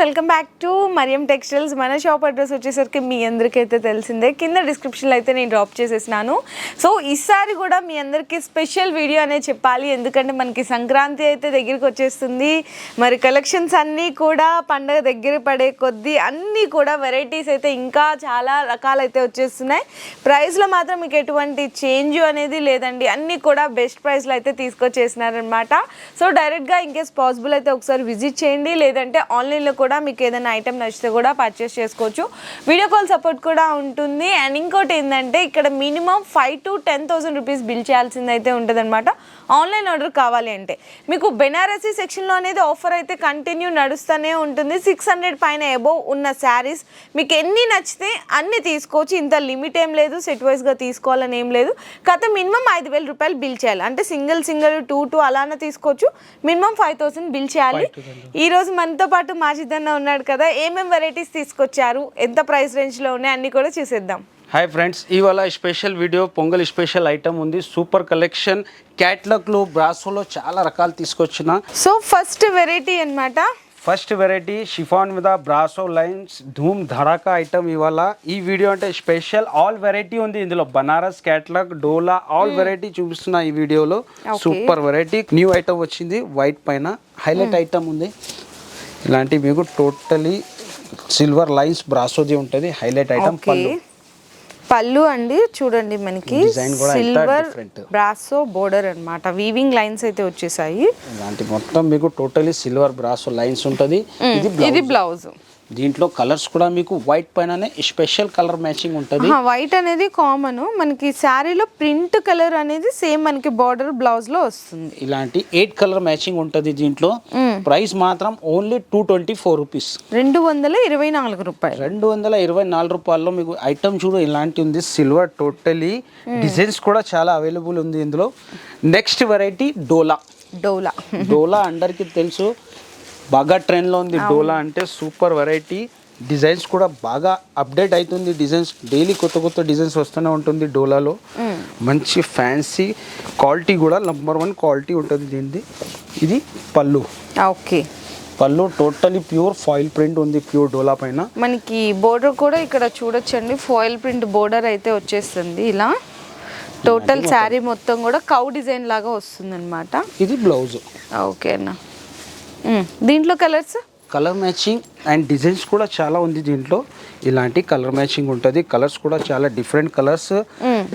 Welcome back to Mariyam textiles. మన shop address వచ్చేసరికి మీ అందరికైతే తెలిసిందే, కింద డిస్క్రిప్షన్లో అయితే నేను డ్రాప్ చేసేసినాను. సో ఈసారి కూడా మీ అందరికీ స్పెషల్ వీడియో అనేది చెప్పాలి, ఎందుకంటే మనకి సంక్రాంతి అయితే దగ్గరికి వచ్చేస్తుంది. మరి కలెక్షన్స్ అన్నీ కూడా పండగ దగ్గర పడే కొద్దీ అన్నీ కూడా వెరైటీస్ అయితే ఇంకా చాలా రకాలైతే వచ్చేస్తున్నాయి. ప్రైస్లో మాత్రం మీకు ఎటువంటి చేంజ్ అనేది లేదండి, అన్నీ కూడా బెస్ట్ ప్రైస్లో అయితే తీసుకొచ్చేసినారనమాట. సో డైరెక్ట్గా ఇన్కేస్ పాసిబుల్ అయితే ఒకసారి విజిట్ చేయండి, లేదంటే ఆన్లైన్లో కూడా మీకు ఏదైనా ఐటమ్ నచ్చితే కూడా పర్చేస్ చేసుకోవచ్చు. వీడియో కాల్ సపోర్ట్ కూడా ఉంటుంది. అండ్ ఇంకోటి ఏంటంటే ఇక్కడ మినిమం 5,000 to 10,000 రూపీస్ బిల్ చేయాల్సింది అయితే ఉంటుంది అనమాట ఆన్లైన్ ఆర్డర్ కావాలి అంటే. మీకు బెనారసీ సెక్షన్లో అనేది ఆఫర్ అయితే కంటిన్యూ నడుస్తూనే ఉంటుంది. 600 పైన అబోవ్ ఉన్న శారీస్ మీకు ఎన్ని నచ్చితే అన్ని తీసుకోవచ్చు, ఇంత లిమిట్ ఏం లేదు, సెట్ వైజ్గా తీసుకోవాలని ఏం లేదు. కాకపోతే మినిమం 5,000 రూపాయలు బిల్ చేయాలి, అంటే సింగిల్ 2 అలానే తీసుకోవచ్చు. మినిమం 5,000 బిల్ చేయాలి. ఈరోజు మనతో పాటు మాజిదన్న ఉన్నాడు కదా, ఏమేం వెరైటీస్ తీసుకొచ్చారు, ఎంత ప్రైస్ రేంజ్లో ఉన్నాయి అన్నీ కూడా చూసేద్దాం. హాయ్ ఫ్రెండ్స్, ఇవాళ special video pongal special item ఉంది. సూపర్ కలెక్షన్ క్యాట్లాగ్లో బ్రాసోలో చాలా రకాలు తీసుకొచ్చిన. సో ఫస్ట్ వెరైటీ అన్నమాట. ఫస్ట్ వెరైటీ షిఫాన్ మీద బ్రాసో లైన్స్ ధూమ్ ధడాకా ఐటమ్. ఇవాళ ఈ వీడియో అంటే స్పెషల్ ఆల్ వెరైటీ ఉంది ఇందులో. బనారస్ క్యాట్లాగ్, డోలా ఆల్ వెరైటీ చూపిస్తున్నా ఈ వీడియోలో. సూపర్ వెరైటీ న్యూ ఐటమ్ వచ్చింది, వైట్ పైన హైలైట్ ఐటమ్ ఉంది. ఇలాంటి మీకు టోటలీ సిల్వర్ లైన్స్ బ్రాసోది ఉంటుంది, హైలైట్ ఐటమ్. పళ్ళు అండి చూడండి, మనకి సిల్వర్ బ్రాసో బోర్డర్ అన్నమాట, వీవింగ్ లైన్స్ అయితే వచ్చేసాయి. ఇలాంటి మొత్తం మీకు టోటలీ సిల్వర్ బ్రాసో లైన్స్ ఉంటుంది. ఇది బ్లౌజ్. దీంట్లో కలర్స్ కూడా మీకు వైట్ పైననే స్పెషల్ కలర్ మ్యాచింగ్ ఉంటుంది. వైట్ అనేది కామన్, మనకి శారీలో ప్రింట్ కలర్ అనేది సేమ్ మనకి బార్డర్ బ్లౌజ్ లో వస్తుంది. ఇలాంటి 8 కలర్ మ్యాచింగ్ ఉంటుంది దీంట్లో. ప్రైస్ మాత్రం ఓన్లీ 224 రూపీస్, 224 రూపాయలు. 224 రూపాయల్లో మీకు ఐటమ్ చూడు ఇలాంటి ఉంది. సిల్వర్ టోటలీ డిజైన్స్ కూడా చాలా అవైలబుల్ ఉంది ఇందులో. నెక్స్ట్ వెరైటీ డోలా. డోలా అందరికి తెలుసు, బాగా ట్రెండ్లో ఉంది. డోలా అంటే సూపర్ వెరైటీ. డిజైన్స్ కూడా బాగా అప్డేట్ అవుతుంది, డిజైన్స్ డైలీ కొత్త డిజైన్స్ వస్తూనే ఉంటుంది డోలాలో. మంచి ఫ్యాన్సీ క్వాలిటీ కూడా నంబర్ 1 క్వాలిటీ ఉంటుంది దీనిది. ఇది పళ్ళు. ఓకే, పళ్ళు టోటలీ ప్యూర్ ఫాయిల్ ప్రింట్ ఉంది, ప్యూర్ డోలా పైన. మనకి బోర్డర్ కూడా ఇక్కడ చూడొచ్చండి, ఫాయిల్ ప్రింట్ బోర్డర్ అయితే వచ్చేస్తుంది. ఇలా టోటల్ శారీ మొత్తం కూడా కౌ డిజైన్ లాగా వస్తుంది అనమాట. ఇది బ్లౌజ్. ఓకేనా, దీంట్లో కలర్ మ్యాచింగ్ అండ్ డిజైన్స్ కూడా చాలా ఉంది దీంట్లో. ఇలాంటి కలర్ మ్యాచింగ్ ఉంటుంది, కలర్స్ కూడా చాలా డిఫరెంట్ కలర్స్.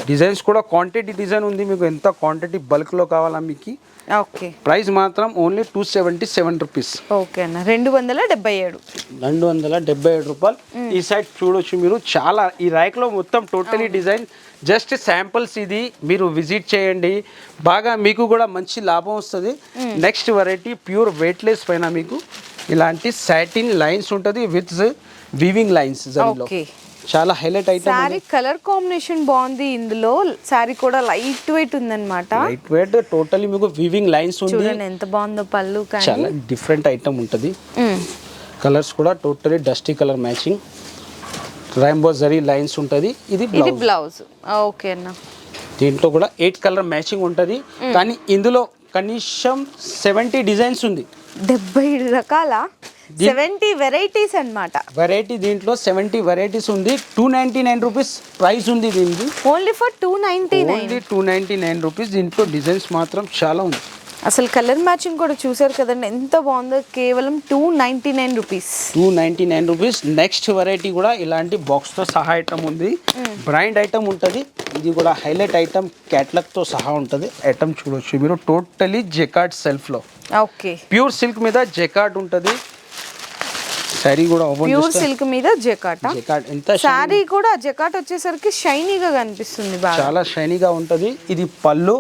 డిజైన్స్ కూడా క్వాంటిటీ డిజైన్ ఉంది, మీకు ఎంత క్వాంటిటీ బల్క్లో కావాలా మీకు. ఓకే, ప్రైస్ మాత్రం ఓన్లీ 277 రూపీస్. ఓకేనా, 277 రూపాయలు. ఈ సైడ్ చూడొచ్చు మీరు, చాలా ఈ ర్యాక్లో మొత్తం టోటలీ డిజైన్. జస్ట్ శాంపుల్స్, ఇది మీరు విజిట్ చేయండి, బాగా మీకు కూడా మంచి లాభం వస్తుంది. నెక్స్ట్ వెరైటీ ప్యూర్ వెయిట్లెస్ పైన మీకు ఇలాంటి సాటిన్ లైన్స్ ఉంటుంది విత్ వీవింగ్ లైన్స్. చాలా highlight item. Sorry colour combination బాగుంది, ఇందులో సారీ కూడా లైట్ వెయిట్ ఉందన్నమాట. లైట్ వెయిట్ టోటలీ మీకు వీవింగ్ లైన్స్ ఉంది. చూడండి ఎంత బాగుందో పళ్ళు, చాలా డిఫరెంట్ ఐటమ్ ఉంటుంది. కలర్స్ కూడా totally dusty colour matching, Rambo zari lines ఉంటుంది. ఇది బ్లౌజ్. ఓకే అన్న, దీంట్లో కూడా 8 కలర్ మ్యాచింగ్ ఉంటుంది. కానీ ఇందులో కనీసం 70 డిజైన్స్ ఉంది, 70 రకాల 70 వెరైటీస్ అన్నమాట. వెరైటీ దీంట్లో 70 వెరైటీస్ ఉంది. 299 రూపీస్ ప్రైస్ ఉంది దీనికి. Only for 299 rupees. దీంట్లో డిజైన్స్ మాత్రం చాలా ఉంది. అసలు కలర్ మ్యాచింగ్ కూడా చూసారు కదండి ఎంత బాగుందో. కేవలం 299 రూపీస్. 299 రూపీస్. నెక్స్ట్ వెరైటీ కూడా ఇలాంటి బాక్స్తో సహా ఐటమ్ ఉంది, బ్రాండ్ ఐటమ్ ఉంటుంది. ఇది కూడా హైలైట్ ఐటమ్, క్యాట్లాగ్తో సహా ఉంటుంది. ఐటమ్ చూడొచ్చు మీరు, టోటలీ జెకార్డ్ సెల్ఫ్లో. ఓకే, ప్యూర్ సిల్క్ మీద జెకార్డ్ ఉంటుంది. సారీ కూడా ప్యూర్ సిల్క్ మీద జెకార్డ్. ఎంత సారీ కూడా జెకార్డ్ వచ్చేసరికి షైనీగా కనిపిస్తుంది, చాలా షైనీగా ఉంటుంది. ఇది పళ్ళు.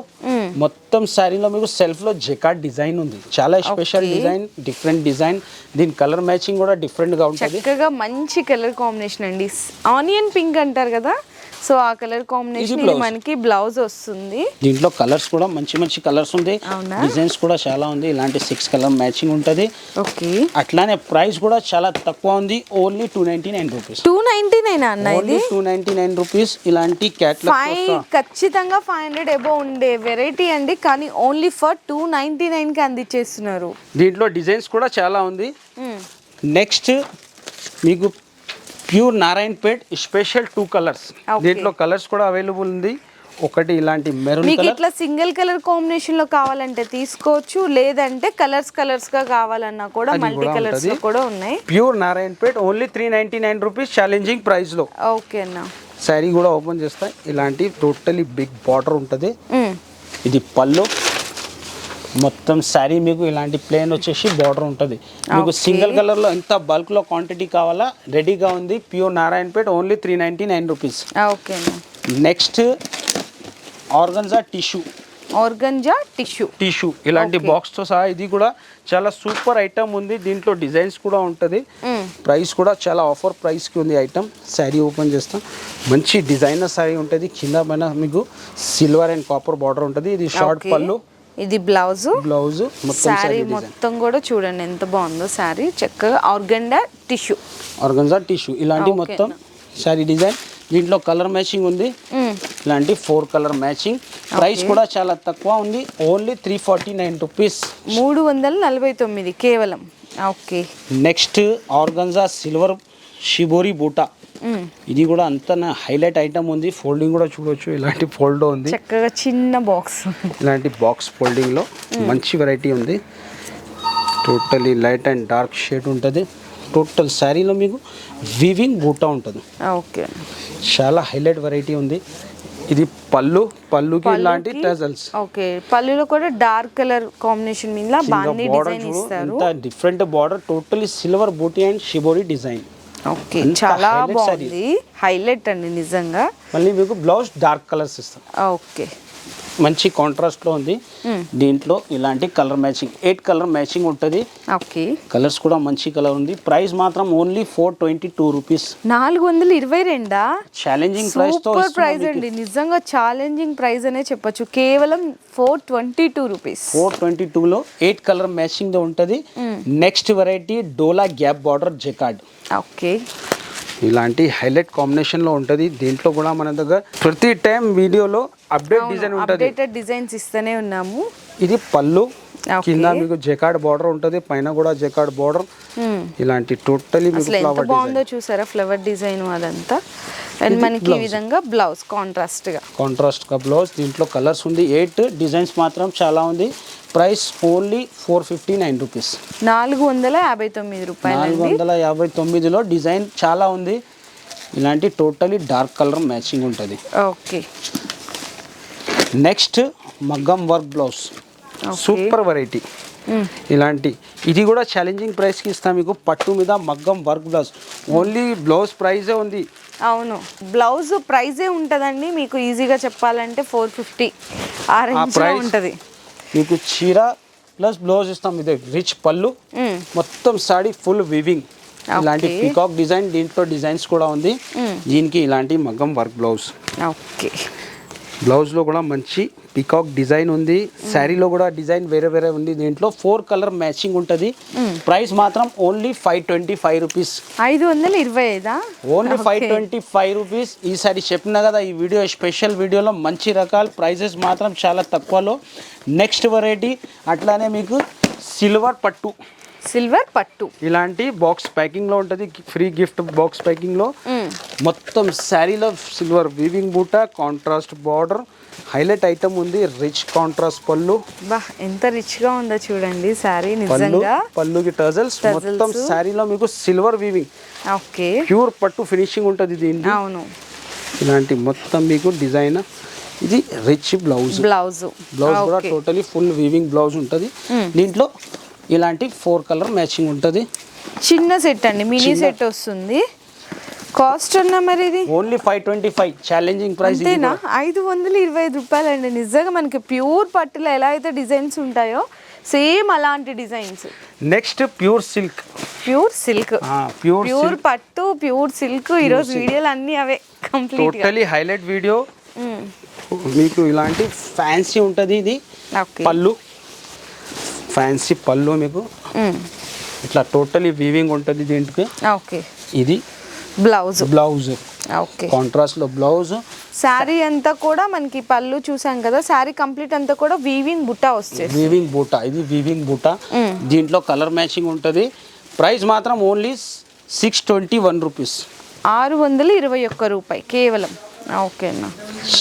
మొత్తం సారీలో మీకు సెల్ఫ్ లో జెకార్డ్ డిజైన్ ఉంది, చాలా స్పెషల్ డిజైన్, డిఫరెంట్ డిజైన్. దీని కలర్ మ్యాచింగ్ కూడా డిఫరెంట్ గా ఉంటుంది. చక్కగా మంచి కలర్ కాంబినేషన్ అండి. ఆనియన్ పింక్ అంటారు కదా, సో ఆ కలర్ కాంబినేషన్ ఇది మనకి బ్లౌజ్ వస్తుంది. దీంట్లో కలర్స్ కూడా మంచి మంచి కలర్స్ ఉంది, అవునా? డిజైన్స్ కూడా చాలా ఉంది. ఇలాంటి 6 కలర్ మ్యాచింగ్ ఉంటుంది. ఓకే, అట్లానే ప్రైస్ కూడా చాలా తక్కువ ఉంది, ఓన్లీ 299 రూపీస్. 299 అన్న ఇది? 299 రూపీస్. ఇలాంటి క్యాట్లాగ్ ఖచ్చితంగా 500 అబోవ్ ఉండే వెరైటీ అండి, కానీ ఓన్లీ ఫర్ 299 కి అందించేస్తున్నారు. దీంట్లో డిజైన్స్ కూడా చాలా ఉంది. నెక్స్ట్ మీకు ప్యూర్ నారాయణపేట్ స్పెషల్ 2 కలర్స్. దీంట్లో కలర్స్ కూడా అవైలబుల్ ఉంది. ఒకటి ఇలాంటి మెరూన్ మీకు కలర్, ఇట్లా సింగిల్ కలర్ కాంబినేషన్ లో కావాలంటే తీసుకోవచ్చు, లేదంటే కలర్స్ గా కావాలన్నా కూడా మల్టీ కలర్స్ లో కూడా ఉన్నాయి. Pure Narayanpet only 399 rupees challenging price లో. ఓకే అన్న. శారీ కూడా ఓపెన్ చేస్తా. ఇలాంటి టోటలీ బిగ్ బార్డర్ ఉంటుంది. ఇది పళ్ళు. మొత్తం శారీ మీకు ఇలాంటి ప్లేన్ వచ్చేసి బార్డర్ ఉంటుంది. మీకు సింగిల్ కలర్లో ఎంత బల్క్లో క్వాంటిటీ కావాలా రెడీగా ఉంది. Pure Narayanpet only 399 rupees. Okay. Next organza tissue ఇలాంటి బాక్స్తో సహా ఇది కూడా చాలా సూపర్ ఐటమ్ ఉంది. దీంట్లో డిజైన్స్ కూడా ఉంటుంది. ప్రైస్ కూడా చాలా ఆఫర్ ప్రైస్కి ఉంది ఐటమ్. శారీ ఓపెన్ చేస్తాం. మంచి డిజైనర్ శారీ ఉంటుంది. కింద పైన మీకు సిల్వర్ అండ్ కాపర్ బార్డర్ ఉంటుంది. ఇది షార్ట్ పళ్ళు, ఇది బ్లౌజ్. శారీ మొత్తం కూడా చూడండి ఎంత బాగుందో శారీ. చక్కగా ఆర్గంజా టిష్యూ ఇలాంటి మొత్తం శారీ డిజైన్. దీంట్లో కలర్ మ్యాచింగ్ ఉంది. ఇలాంటి 4 కలర్ మ్యాచింగ్. ప్రైస్ కూడా చాలా తక్కువ ఉంది, ఓన్లీ 349 రూపీస్. 349 కేవలం. Okay. Next organza silver shibori బూటా. ఇది కూడా అంత హైలైట్ ఐటమ్ ఉంది. ఫోల్డింగ్ కూడా చూడొచ్చు. ఇలాంటి ఫోల్డ్ ఉంది, చక్కగా చిన్న బాక్స్. ఇలాంటి బాక్స్ ఫోల్డింగ్ లో మంచి వెరైటీ ఉంది. Totally light and dark shade ఉంటుంది. టోటల్ శారీలో మీకు వీవింగ్ బూటా ఉంటుంది. ఓకే, చాలా హైలైట్ వెరైటీ ఉంది. ఇది పళ్ళుకి ఇలాంటి టజల్స్. ఓకే, పళ్ళులో కూడా డార్క్ కలర్ కాంబినేషన్ మీద బాందీ డిజైన్ ఇస్తారు. డిఫరెంట్ బార్డర్, టోటలీ సిల్వర్ బూటీ అండ్ షిబోరి డిజైన్. ఓకే, చాలా బాగుంది. హైలైట్ అండి నిజంగా. మళ్ళీ మీకు బ్లౌజ్ డార్క్ కలర్స్ ఇస్తాం. ఓకే, మంచి కాంట్రాస్ట్ లో ఉంది. దీంట్లో ఇలాంటి కలర్ మ్యాచింగ్ 8 కలర్ మ్యాచింగ్ ఉంటుంది. ఓకే, కలర్స్ కూడా మంచి కలర్ ఉంది. ప్రైస్ మాత్రం ఓన్లీ 422 రూపీస్. 422 ఛాలెంజింగ్ ప్రైస్ తో సూపర్ ప్రైస్ అండి. నిజంగా ఛాలెంజింగ్ ప్రైస్ అనే చెప్పొచ్చు. కేవలం 422 రూపీస్. 422 లో 8 కలర్ మ్యాచింగ్ తో ఉంటుంది. నెక్స్ట్ వెరైటీ డోలా గ్యాప్ బార్డర్ జెకార్డ్. ఓకే, ఇలాంటి హైలైట్ కాంబినేషన్ లో ఉంటుంది. దీంట్లో కూడా మన దగ్గర ప్రతి టైం వీడియోలో అప్డేట్ డిజైన్ ఉంటుంది. అప్డేటెడ్ డిజైన్స్ ఇస్తూనే ఉన్నాము. ఇది పళ్ళు, కింద మీకు జెకార్డ్ బార్డర్ ఉంటుంది, పైన కూడా జెకార్డ్ బార్డర్. ఇలాంటి టోటలీ అసలు ఎంత బాగుందో చూసారా ఫ్లవర్ డిజైన్ అదంతా. అండ్ మనకి ఈ విధంగా బ్లౌజ్ కాంట్రాస్ట్ గా బ్లౌజ్. దీంట్లో కలర్స్ ఉంది 8, డిజైన్స్ మాత్రం చాలా ఉంది. Price only 459 rupees. 459 రూపాయలు. 459లో డిజైన్ చాలా ఉంది. ఇలాంటి టోటలీ డార్క్ కలర్ మ్యాచింగ్ ఉంటుంది. ఓకే. నెక్స్ట్ మగ్గం వర్క్ బ్లౌజ్, సూపర్ వెరైటీ. ఇలాంటి ఇది కూడా ఛాలెంజింగ్ ప్రైస్కి ఇస్తాం మీకు. పట్టు మీద మగ్గం వర్క్ బ్లౌజ్. ఓన్లీ బ్లౌజ్ ప్రైజే ఉంది. అవును, బ్లౌజ్ ప్రైజే ఉంటుందండి. మీకు ఈజీగా చెప్పాలంటే 450 ఆ రేంజ్లో ఉంటుంది. మీకు చీర ప్లస్ బ్లౌజ్ ఇస్తాం. ఇది రిచ్ పళ్ళు, మొత్తం సాడీ ఫుల్ వివింగ్. ఇలాంటి పీకాక్ డిజైన్. దీంట్లో డిజైన్స్ కూడా ఉంది. దీనికి ఇలాంటి మగ్గం వర్క్ బ్లౌజ్. ఓకే, బ్లౌజ్లో కూడా మంచి పీకాక్ డిజైన్ ఉంది. శారీలో కూడా డిజైన్ వేరే వేరే ఉంది. దీంట్లో 4 కలర్ మ్యాచింగ్ ఉంటుంది. ప్రైస్ మాత్రం ఓన్లీ 525 రూపీస్. 525. Only 525 rupees. ఈసారి చెప్పినా కదా ఈ వీడియో స్పెషల్ వీడియోలో మంచి రకాల ప్రైజెస్ మాత్రం చాలా తక్కువలో. నెక్స్ట్ వెరైటీ అట్లానే మీకు సిల్వర్ పట్టు ఇలాంటి బాక్స్ ప్యాకింగ్ లో ఉంటుంది. ఫ్రీ గిఫ్ట్ బాక్స్ ప్యాకింగ్ లో మొత్తం శారీలో సిల్వర్ వీవింగ్ బూటా, కాంట్రాస్ట్ బార్డర్, హైలైట్ ఐటమ్ ఉంది. రిచ్ కాంట్రాస్ట్ పళ్ళు. బా ఎంత రిచ్ గా ఉందో చూడండి శారీ నిజంగా. పళ్ళుకి టజల్స్. మొత్తం శారీలో మీకు సిల్వర్ వీవింగ్. ఓకే, ప్యూర్ పట్టు ఫినిషింగ్ ఉంటుంది దీనికి. అవును, ఇలాంటి మొత్తం మీకు డిజైన్. ఇది రిచ్ బ్లౌజ్ కూడా టోటలీ ఫుల్ వీవింగ్ బ్లౌజ్ ఉంటుంది. దీంట్లో ఇలాంటి 4 కలర్ మ్యాచింగ్ ఉంటుంది. చిన్న సెట్ అండి, మినీ సెట్ వస్తుంది. కాస్ట్ అన్నా మరి ఇది ఓన్లీ 525 ఛాలెంజింగ్ ప్రైస్. అంతేనా? 525 రూపాయలు అండి. నిజంగా మనకి ప్యూర్ పట్టులో ఎలా అయితే డిజైన్స్ ఉంటాయో సేమ్ అలాంటి designs. Next pure silk. Pure silk, pure pure పట్టు, ప్యూర్ సిల్క్. ఈరోజు వీడియోలు అన్నీ అవే కంప్లీట్. Totally highlight video. మీకు ఇలాంటి ఫ్యాన్సీ ఉంటుంది. ఇది పళ్ళు, ఫ్యాన్సీ పళ్ళు మీకు ఇట్లా టోటలీ వీవింగ్ ఉంటుంది దీంట్కి. ఓకే, ఇది బ్లౌజ్. బ్లౌజ్ ఓకే, కాంట్రాస్ట్ లో బ్లౌజ్. శారీ అంతా కూడా మనకి పళ్ళు చూసాం కదా, శారీ కంప్లీట్ అంతా కూడా వీవింగ్ బుట్ట వస్తుంది. వీవింగ్ బూట, ఇది వీవింగ్ బూట. దీంట్లో కలర్ మ్యాచింగ్ ఉంటుంది. ప్రైస్ మాత్రం ఓన్లీ 621 రూపీస్, 621 రూపాయి కేవలం. ఓకే అన్న,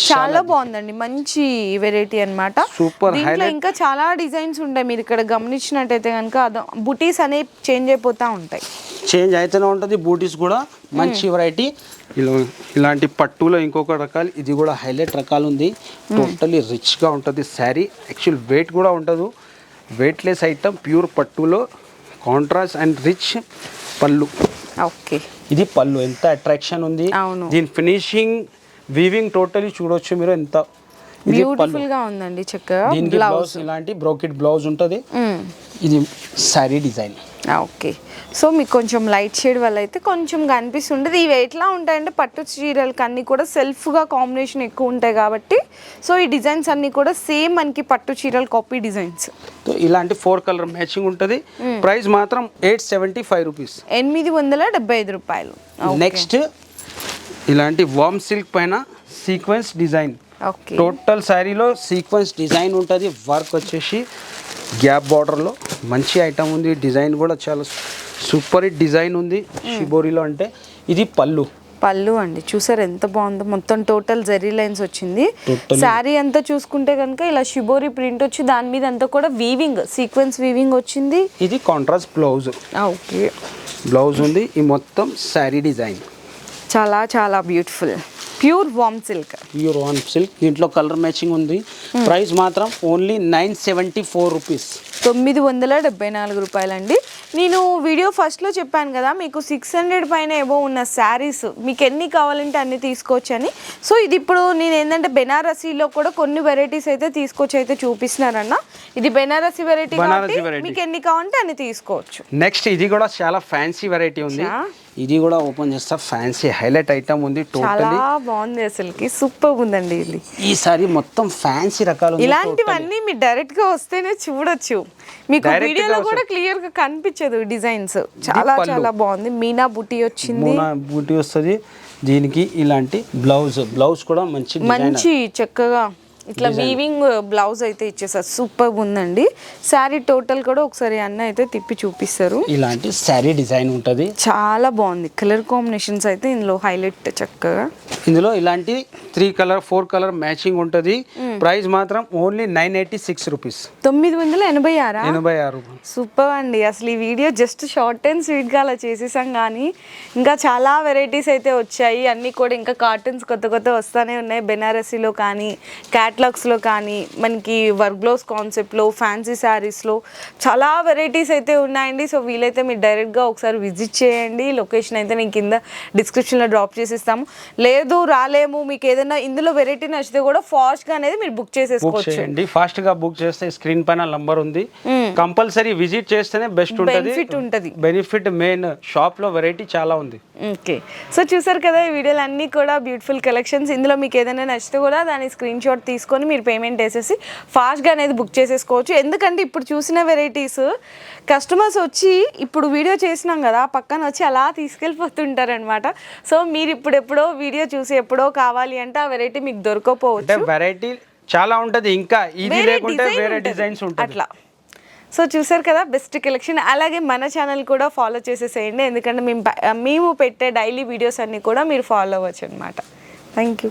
చాలా బాగుందండి, మంచి వెరైటీ అన్నమాట. సూపర్ దీంట్లో ఇంకా చాలా డిజైన్స్ ఉంటాయి. మీరు ఇక్కడ గమనించినట్టయితే కనుక బుటీస్ అనేవి చేంజ్ అయిపోతూ ఉంటాయి, చేంజ్ అయితేనే ఉంటుంది. బూటీస్ కూడా మంచి వెరైటీ. ఇలాంటి పట్టులో ఇంకొక రకాలు, ఇది కూడా హైలైట్ రకాలు ఉంది. టోటలీ రిచ్గా ఉంటుంది శారీ. యాక్చువల్ వెయిట్ కూడా ఉంటుంది, వెయిట్లెస్ ఐటమ్, ప్యూర్ పట్టులో కాంట్రాస్ట్ అండ్ రిచ్ పళ్ళు. ఓకే, ఇది పళ్ళు ఎంత అట్రాక్షన్ ఉంది. అవును, దీని ఫినిషింగ్ వీవింగ్ టోటలీ చూడొచ్చు మీరు ఎంత బ్యూటిఫుల్ గా ఉందండి. చక్కగా దీనికి బ్లౌజ్ ఇలాంటి బ్రోకెట్ బ్లౌజ్ ఉంటుంది. ఇది శారీ డిజైన్. ఓకే, సో మీకు కొంచెం లైట్ షేడ్ వల్ల అయితే కొంచెం కనిపిస్తుంటుంది. ఇవి ఎట్లా ఉంటాయంటే పట్టు చీరలకి అన్నీ కూడా సెల్ఫ్గా కాంబినేషన్ ఎక్కువ ఉంటాయి కాబట్టి, సో ఈ డిజైన్స్ అన్నీ కూడా సేమ్ మనకి పట్టు చీరలు కాపీ డిజైన్స్. ఇలాంటి 4 కలర్ మ్యాచింగ్ ఉంటుంది. ప్రైస్ మాత్రం 875 రూపీస్, 875 రూపాయలు. నెక్స్ట్ ఇలాంటి వామ్ సిల్క్ పైన సీక్వెన్స్ డిజైన్. ఓకే, టోటల్ శారీలో సీక్వెన్స్ డిజైన్ ఉంటుంది. వర్క్ వచ్చేసి గ్యాప్ బార్డర్లో మంచి ఐటమ్ ఉంది. డిజైన్ కూడా చాలా సూపర్ హిట్ డిజైన్ ఉంది షిబోరిలో. అంటే ఇది పళ్ళు. పళ్ళు అండి చూసారు ఎంత బాగుందో, మొత్తం టోటల్ జరీ లైన్స్ వచ్చింది. శారీ అంతా చూసుకుంటే కనుక ఇలా షిబోరి ప్రింట్ వచ్చి దాని మీద అంతా కూడా వీవింగ్, సీక్వెన్స్ వీవింగ్ వచ్చింది. ఇది కాంట్రాస్ట్ బ్లౌజ్. ఓకే, బ్లౌజ్ ఉంది. ఈ మొత్తం శారీ డిజైన్ చాలా చాలా బ్యూటిఫుల్, ప్యూర్ వామ్ సిల్క్. ప్యూర్ వామ్ సిల్క్. దీంట్లో కలర్ మ్యాచింగ్ ఉంది. ప్రైస్ మాత్రం ఓన్లీ 974 రూపీస్, 974 రూపాయలండి. నేను వీడియో ఫస్ట్లో చెప్పాను కదా మీకు 600 పైన ఏవో ఉన్న శారీస్ మీకు ఎన్ని కావాలంటే అన్ని తీసుకోవచ్చు అని. సో ఇది ఇప్పుడు నేను ఏంటంటే బెనారసీలో కూడా కొన్ని వెరైటీస్ అయితే తీసుకొచ్చి అయితే చూపిస్తున్నారన్న. ఇది బెనారసీ వెరైటీ, మీకు ఎన్ని కావాలంటే అన్ని తీసుకోవచ్చు. నెక్స్ట్ ఇది కూడా చాలా ఫ్యాన్సీ వెరైటీ ఉంది. ఇది కూడా ఓపెన్ చేస్తా. ఫ్యాన్సీ హైలైట్ ఐటమ్ ఉంది. చాలా బాగుంది, అసలుకి సూపర్ ఉందండి. ఇది ఈ సారీ మొత్తం ఫ్యాన్సీ రకాలు. ఇలాంటివన్నీ మీరు డైరెక్ట్ గా వస్తేనే చూడొచ్చు, మీకు వీడియోలో కూడా క్లియర్ గా కనిపించదు. డిజైన్స్ చాలా చాలా బాగుంది. మీనా బుటీ వచ్చింది, మీనా బుటీ వస్తుంది. దీనికి ఇలాంటి బ్లౌజ్ కూడా మంచి చక్కగా ఇట్లా వీవింగ్ బ్లౌజ్ అయితే ఇచ్చేసారు. సూపర్ ఉందండి. శారీ టోటల్ కూడా ఒకసారి అన్న అయితే తిప్పి చూపిస్తారు. ఇలాంటి శారీ డిజైన్ ఉంటుంది. చాలా బాగుంది. కలర్ కాంబినేషన్స్ అయితే ఇందులో హైలైట్ చక్కగా. ఇందులో ఇలాంటి 3 కలర్ 4 కలర్ మ్యాచింగ్ ఉంటుంది. ప్రైస్ మాత్రం ఓన్లీ 986 రూపీస్, 986. సూపర్ అండి. అసలు ఈ వీడియో జస్ట్ షార్ట్ అండ్ స్వీట్గా అలా చేసేసాం, కానీ ఇంకా చాలా వెరైటీస్ అయితే వచ్చాయి. అన్నీ కూడా ఇంకా కార్టూన్స్ కొత్త కొత్త వస్తూనే ఉన్నాయి. బెనారసీలో కానీ క్యాట్లాగ్స్లో కానీ మనకి వర్క్ బ్లౌజ్ కాన్సెప్ట్లో ఫ్యాన్సీ శారీస్లో చాలా వెరైటీస్ అయితే ఉన్నాయండి. సో వీలైతే మీరు డైరెక్ట్గా ఒకసారి విజిట్ చేయండి. లొకేషన్ అయితే నేను కింద డిస్క్రిప్షన్లో డ్రాప్ చేసిస్తాము. లేదు రాలేము, మీకు ఏదైనా ఇందులో వెరైటీ నచ్చితే కూడా ఫాస్ట్గా అనేది మీరు బుక్ చేసేసుకోవచ్చు. ఫాస్ట్గా బుక్ చేస్తే స్క్రీన్ పైన నంబర్ ఉంది. కంపల్సరీ విజిట్ చేస్తేనే బెస్ట్ ఉంటుంది. బెనిఫిట్ మెయిన్ షాప్లో వెరైటీ చాలా ఉంది. ఓకే, సో చూసారు కదా ఈ వీడియోలు అన్నీ కూడా బ్యూటిఫుల్ కలెక్షన్స్. ఇందులో మీకు ఏదైనా నచ్చితే కూడా దాని స్క్రీన్ షాట్ తీసుకొని మీరు పేమెంట్ వేసేసి ఫాస్ట్గా అనేది బుక్ చేసేసుకోవచ్చు. ఎందుకంటే ఇప్పుడు చూసిన వెరైటీస్ కస్టమర్స్ వచ్చి ఇప్పుడు వీడియో చేసినాం కదా పక్కన వచ్చి అలా తీసుకెళ్ళిపోతుంటారనమాట. సో మీరు ఇప్పుడు ఎప్పుడో వీడియో చూసి ఎప్పుడో కావాలి అంటే ఆ వెరైటీ మీకు దొరకపోవచ్చు. వెరైటీ చాలా ఉంటుంది, ఇంకా ఇది లేకుంటే వేరే డిజైన్స్ ఉంటాయి అట్లా. సో చూసారు కదా బెస్ట్ కలెక్షన్. అలాగే మన ఛానల్ కూడా ఫాలో చేసేసేయండి, ఎందుకంటే మేము పెట్టే డైలీ వీడియోస్ అన్నీ కూడా మీరు ఫాలో అవ్వచ్చు అనమాట. Thank you.